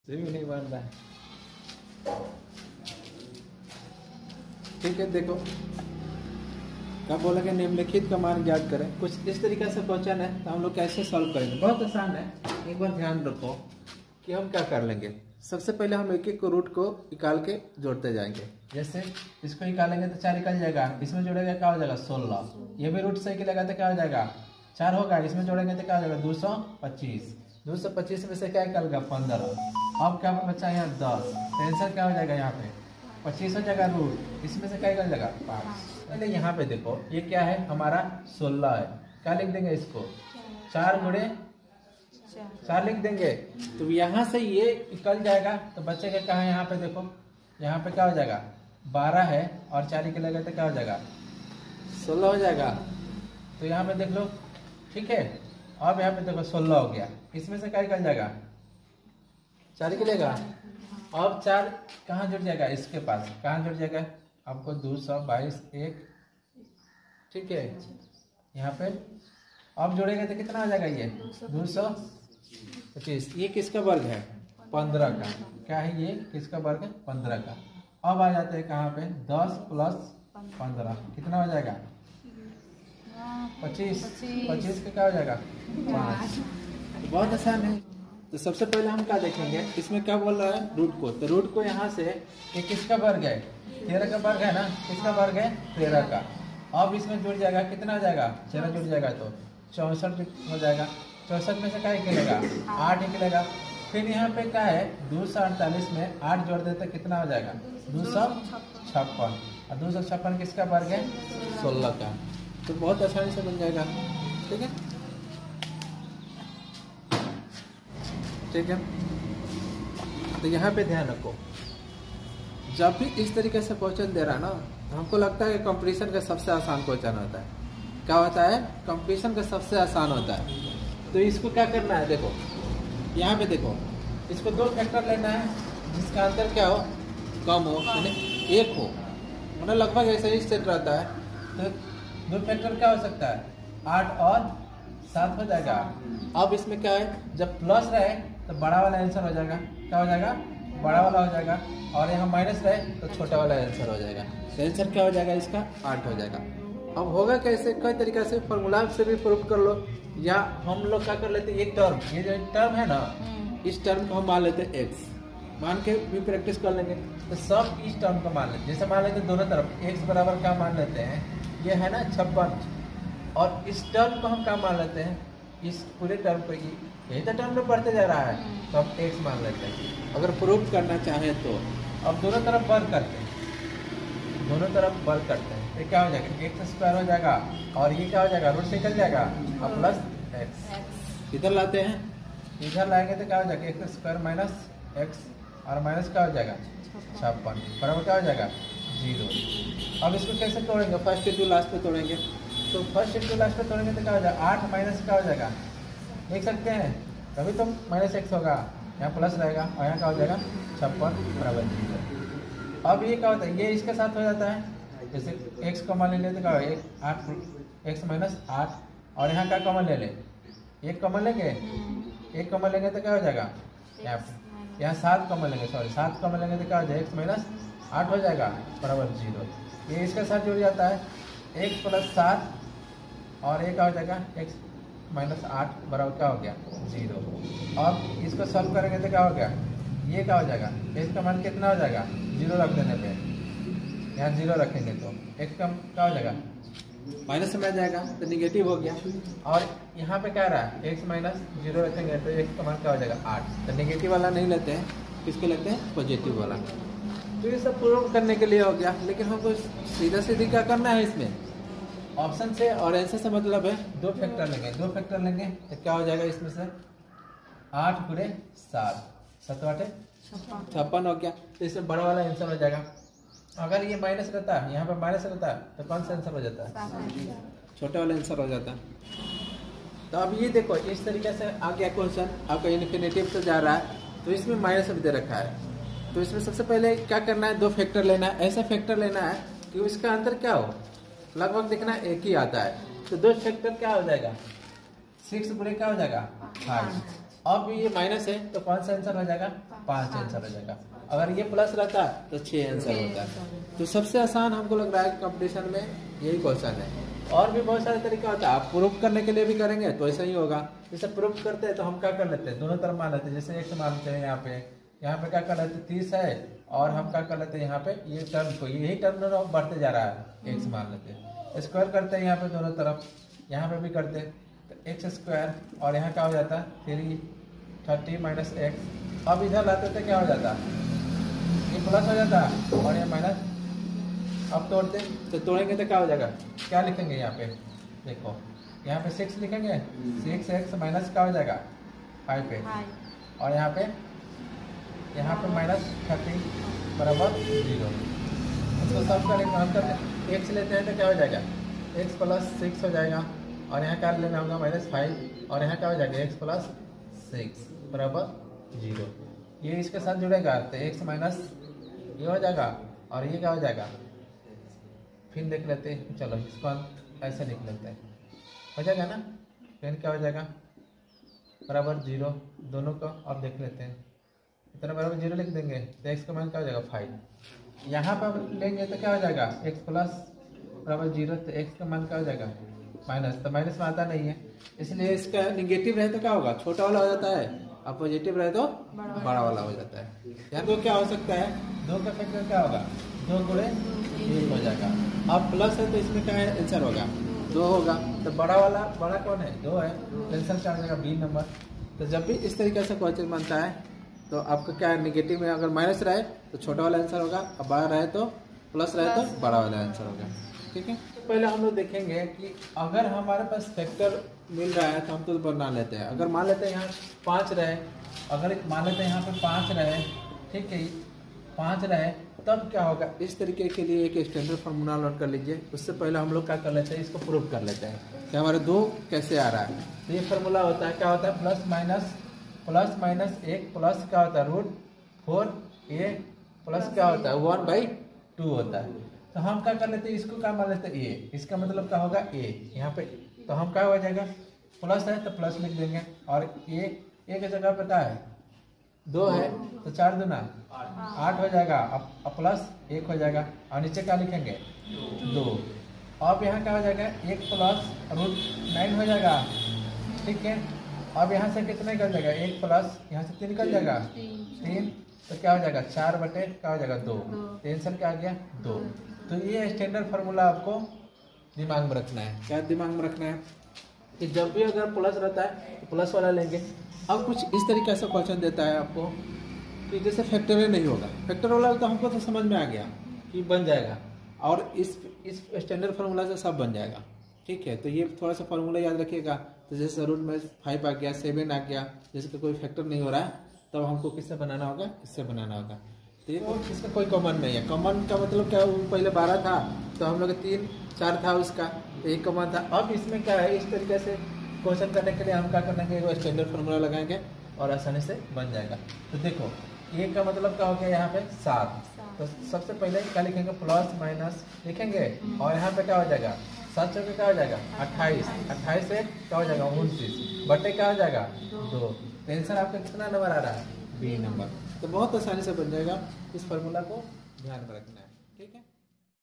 से भी नहीं बन रहा है। ठीक है, देखो क्या बोला कि निम्नलिखित का मान ज्ञात करें। कुछ इस तरीके से क्वेश्चन है, तो हम लोग कैसे सॉल्व करेंगे। बहुत आसान है, एक बार ध्यान रखो कि हम क्या कर लेंगे। सबसे पहले हम एक एक को रूट को निकाल के जोड़ते जाएंगे। जैसे इसको निकालेंगे तो 4 निकल जाएगा, इसमें जोड़ेगा क्या हो जाएगा 16। ये भी रूट से निकलेगा तो क्या हो जाएगा 4 होगा, इसमें जोड़ेंगे तो क्या हो जाएगा 225। 225 में से क्या निकलेगा 15। अब क्या बचा यहाँ 10, तो आंसर क्या हो जाएगा यहाँ पे 25 हो जाएगा रूट, इसमें से क्या निकल जाएगा 5। पहले यहाँ पे देखो ये क्या है हमारा 16 है, क्या लिख देंगे इसको 4 गुणे 4 लिख देंगे। तो यहाँ से ये निकल जाएगा तो बचेगा क्या है यहाँ पे देखो, यहाँ पे क्या हो जाएगा 12 है और 4 निकलेगा तो क्या हो जाएगा 16 हो जाएगा। तो यहाँ पे देख लो, ठीक है। अब यहाँ पे देखो 16 हो गया, इसमें से क्या निकल जाएगा 4 निकलेगा। अब 4 कहाँ जुड़ जाएगा, इसके पास कहाँ जुड़ जाएगा आपको 222 1, ठीक है। यहाँ पे अब जोड़ेंगे तो कितना आ जाएगा ये 225। ये किसका वर्ग है 15 का, क्या है ये किसका वर्ग है 15 का। अब आ जाते हैं कहाँ पे 10 प्लस 15 कितना हो जाएगा 25। 25 का क्या हो जाएगा 5। तो बहुत आसान है। तो सबसे पहले हम क्या देखेंगे, इसमें क्या बोल रहा है रूट को। तो रूट को यहाँ से ये किसका वर्ग है 13 का वर्ग है ना, किसका वर्ग है 13 का। अब इसमें जुड़ जाएगा कितना हो जाएगा 13 जुड़ जाएगा तो 64 हो जाएगा। 64 में से क्या निकलेगा 8 निकलेगा। फिर यहाँ पे क्या है 248 में 8 जोड़ देते कितना हो जाएगा 256। और 256 किसका वर्ग है 16 का। तो बहुत आसानी से बन जाएगा, ठीक है ठीक है। तो यहाँ पे ध्यान रखो, जब भी इस तरीके से क्वेश्चन दे रहा है ना, तो हमको लगता है कि कंपटीशन का सबसे आसान क्वेश्चन होता है। क्या होता है कंपटीशन का सबसे आसान होता है। तो इसको क्या करना है देखो, यहाँ पे देखो इसको 2 फैक्टर लेना है जिसका अंतर क्या हो कम हो, यानी 1 हो, मतलब लगभग ऐसे ही सेट रहता है। तो 2 फैक्टर क्या हो सकता है 8 और 7 हो जाएगा। अब इसमें क्या है जब प्लस रहे तो बड़ा वाला आंसर हो जाएगा, क्या हो जाएगा बड़ा वाला हो जाएगा, और यहाँ माइनस रहे तो छोटा वाला आंसर हो जाएगा। तो आंसर क्या हो जाएगा इसका 8 हो जाएगा। अब होगा कैसे, कई तरीके से फॉर्मूला से भी प्रूफ कर लो, या हम लोग क्या कर लेते हैं एक टर्म, ये जो टर्म है ना इस टर्म को हम मान लेते हैं x, मान के भी प्रैक्टिस कर लेंगे। तो सब इस टर्म को मान लेते, जैसे मान लेते हैं दोनों तरफ x बराबर क्या मान लेते हैं ये है ना 56, और इस टर्म को हम क्या मान लेते हैं इस पूरे टर्म को, यही तो टर्म में बढ़ते जा रहा है तो हम x मान लेते हैं। अगर प्रूफ करना चाहें तो अब दोनों तरफ वर्ग करते हैं, दोनों तरफ वर्ग करते हैं तो क्या हो जाएगा x² हो जाएगा, और ये क्या हो जाएगा रूट से निकल जाएगा और प्लस x इधर लाते हैं, इधर लाएंगे तो क्या हो जाएगा x² माइनस x, और माइनस क्या हो जाएगा 56 बराबर क्या हो जाएगा 0। अब इसको कैसे तोड़ेंगे, फर्स्ट इंटू लास्ट पे तोड़ेंगे। तो फर्स्ट इंटू लास्ट पे तोड़ेंगे तो क्या हो जाएगा 8 माइनस क्या हो जाएगा देख सकते हैं, तभी तो माइनस x होगा, यहाँ प्लस रहेगा और यहाँ क्या हो जाएगा 56 बराबर 0। अब ये क्या होता है ये इसके साथ हो जाता है, जैसे x कॉमन ले लेते क्या होगा 8 x माइनस 8, और यहाँ क्या कॉमन ले ले 1 कॉमन लेंगे, 1 कॉमन लेंगे तो क्या हो जाएगा यहाँ 7 कॉमन लेंगे, सॉरी 7 कॉमन लेंगे तो क्या हो जाएगा x माइनस 8 हो जाएगा बराबर 0। ये इसके साथ जुड़ जाता है x प्लस 7, और ये क्या हो जाएगा x माइनस 8 बराबर क्या हो गया 0। अब इसको सॉल्व करेंगे तो क्या हो गया ये क्या हो जाएगा x का मान कितना हो जाएगा 0 रख देने पे, यहाँ 0 रखेंगे तो x का क्या हो जाएगा माइनस में आ जाएगा तो निगेटिव हो गया, और यहाँ पे क्या रहा है x माइनस 0 रखेंगे तो x का मान क्या हो जाएगा 8। तो निगेटिव वाला नहीं लेते हैं, किसको लेते हैं पॉजिटिव वाला। तो ये सब प्रूव करने के लिए हो गया, लेकिन हमको सीधा सीधी क्या करना है इसमें ऑप्शन से और आंसर से मतलब है 2 फैक्टर लेंगे, 2 फैक्टर लेंगे तो क्या हो जाएगा इसमें से 8 गुणे 7 7 8 56 हो गया। तो इसमें बड़ा वाला आंसर हो जाएगा। अगर ये माइनस रहता है यहाँ पे माइनस रहता है तो कौन सा आंसर हो जाता है छोटा वाला आंसर हो जाता है। तो अब ये देखो इस तरीके से आ गया क्वेश्चन, आपका इन्फिनेटिव से जा रहा है तो इसमें माइनस भी दे रखा है। तो इसमें सबसे पहले क्या करना है 2 फैक्टर लेना है, ऐसा फैक्टर लेना है कि उसका अंतर क्या हो लगभग देखना एक ही आता है। तो 2 फैक्टर क्या हो जाएगा 6 गुणे क्या हो जाएगा 5, अब ये माइनस है तो कौन सा आंसर हो जाएगा? 5 आंसर हो जाएगा। अगर ये प्लस रहता तो 6 आंसर होता। तो सबसे आसान हमको लग रहा है कंपटीशन में यही क्वेश्चन है। और भी बहुत सारे तरीका होता है, आप प्रूफ करने के लिए भी करेंगे तो ऐसा ही होगा। जैसे प्रूफ करते हैं तो हम क्या कर लेते हैं, दोनों तरफ मान लेते हैं। जैसे x मान लेते हैं, यहाँ पे क्या कर लेते हैं 30 है, और हम क्या कर लेते हैं यहाँ पे ये टर्म को, यही टर्म दोनों बढ़ते जा रहा है, x मान लेते हैं। स्क्वायर करते हैं यहाँ पे दोनों तरफ, यहाँ पे भी करते हैं तो एक्स स्क्वायर, और यहाँ क्या हो जाता है 3 30 - x। अब इधर लाते थे क्या हो जाता, ये प्लस हो जाता और ये माइनस। अब तोड़ते तो तोड़ेंगे तो क्या हो जाएगा, क्या लिखेंगे यहाँ पे, देखो यहाँ पे 6 लिखेंगे, 6x माइनस क्या हो जाएगा 5 पे, और यहाँ पे -30 बराबर 0। इसको सब करेंगे, हम कर x लेते हैं तो क्या हो जाएगा x + 6 हो जाएगा, और यहाँ क्या लेना होगा -5, और यहाँ क्या हो जाएगा x + 6 बराबर 0। ये इसके साथ जुड़ेगा तो x माइनस ये हो जाएगा, और ये क्या हो जाएगा, फिर देख लेते हैं, चलो इसको ऐसे लिख लेते हैं, हो जाएगा ना। फिर क्या हो जाएगा बराबर 0 दोनों को। अब देख लेते हैं, इतना बराबर 0 लिख देंगे तो x का मान क्या हो जाएगा 5। यहाँ पर लेंगे तो क्या हो जाएगा x + बराबर 0, तो x का मान क्या हो जाएगा माइनस, तो माइनस में आता नहीं है, इसलिए इसका निगेटिव रहे तो क्या होगा छोटा वाला हो जाता है, और पॉजिटिव रहे तो बड़ा वाला हो जाता है। यहाँ तो क्या हो सकता है, 2 का फैक्टर क्या होगा 2 × 1 हो जाएगा। अब प्लस है तो इसमें क्या है आंसर होगा 2 होगा, तो बड़ा वाला बड़ा कौन है 2 है, आंसर क्या हो जाएगा B नंबर। तो जब भी इस तरीके से क्वेश्चन बनता है तो आपका क्या है, निगेटिव में अगर माइनस रहे तो छोटा वाला आंसर होगा, और बड़ा रहे तो प्लस रहे तो बड़ा वाला आंसर होगा। ठीक है, तो पहले हम लोग देखेंगे कि अगर हमारे पास फैक्टर मिल रहा है तो हम तो बना लेते हैं। अगर मान लेते हैं यहाँ 5 रहे, अगर मान लेते हैं यहाँ पे 5 रहे, ठीक है 5 रहे, तब क्या होगा, इस तरीके के लिए एक स्टैंडर्ड फार्मूला नोट कर लीजिए। उससे पहले हम लोग क्या कर लेते हैं, इसको प्रूव कर लेते हैं कि हमारे 2 कैसे आ रहा है। तो ये फार्मूला होता है, क्या होता है प्लस माइनस 1 प्लस क्या होता है √4a प्लस क्या होता है 1/2 होता है। तो हम क्या कर लेते हैं, इसको क्या मान लेते हैं a, इसका मतलब क्या होगा a यहाँ पे, तो हम क्या हो जाएगा प्लस है तो प्लस लिख देंगे, और a की जगह पे क्या है 2 है तो 4 दूना 8 हो जाएगा, अब प्लस 1 हो जाएगा, और नीचे क्या लिखेंगे 2। अब यहाँ क्या हो जाएगा 1 प्लस √9 हो जाएगा, ठीक है। अब यहाँ से कितना निकल जाएगा 1 प्लस यहाँ से 3 निकल जाएगा 3, तो क्या हो जाएगा 4 बटे क्या हो जाएगा 2, आंसर क्या आ गया 2। तो ये स्टैंडर्ड फार्मूला आपको दिमाग में रखना है। क्या दिमाग में रखना है कि जब भी अगर प्लस रहता है तो प्लस वाला लेंगे। अब कुछ इस तरीके से क्वेश्चन देता है आपको कि जैसे फैक्टोरियल नहीं होगा, फैक्टर वाला तो हमको तो समझ में आ गया कि बन जाएगा, और इस स्टैंडर्ड फार्मूला से सब बन जाएगा। ठीक है, तो ये थोड़ा सा फार्मूला याद रखिएगा। तो जैसे √5 आ गया, 7 आ गया, जैसे कि कोई फैक्टर नहीं हो रहा है तब तो हमको किससे बनाना होगा, इससे बनाना होगा। तो ये इसका कोई कॉमन नहीं है। कॉमन का मतलब क्या, वो पहले 12 था तो हम लोग 3 4 था उसका, तो एक कॉमन था। अब इसमें क्या है, इस तरीके से क्वेश्चन करने के लिए हम क्या करेंगे, वो स्टैंडर्ड फार्मूला लगाएंगे और आसानी से बन जाएगा। तो देखो ये का मतलब क्या हो गया, यहाँ पे 7, तो सबसे पहले क्या लिखेंगे प्लस माइनस लिखेंगे, और यहाँ पे क्या हो जाएगा 7 चौके क्या हो जाएगा 28 से क्या हो जाएगा 29 बटे क्या हो जाएगा 2। आंसर आपका कितना नंबर आ रहा है B नंबर। तो बहुत आसानी से बन जाएगा, इस फार्मूला को ध्यान में रखना है।